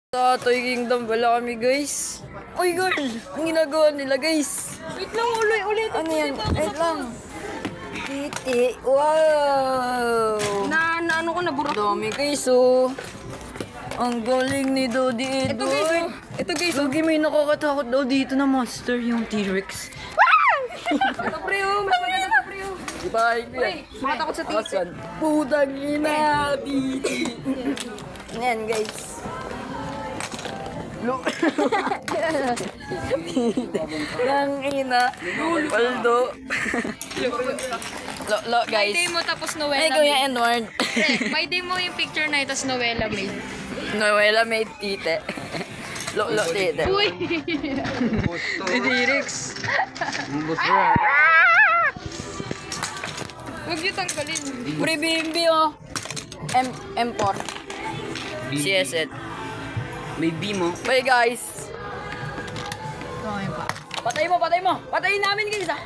Sa Toy Kingdom wala kami guys. Uy girl, ang ginagawa nila guys. Wait lang, ulit. Ano yan? Wait lang. Titi. Wow. Ano ko nabura. Dami guys oh. Ang galing ni Dodi Edo. Ito guys. Lagi may nakakatakot daw dito na monster yung T-Rex. Ito pre oh, mas maganda to pre oh. Bye. Makatakot sa titi. Asan? Putang ina, Titi. Yan guys. Yang ina. Paldo. Lo guys. My day mo tapos Noela. Ay, Kuya Edward. My day mo yung picture na ito, tapos Noela made. Noela may tite. Lo tite. Uy! T-Rex. Huwag niyo tanggalin. Pre Bimbi oh. M4. CSN. May B mo. Bye guys. Okay pa. Patay mo. Patayin namin guys ah.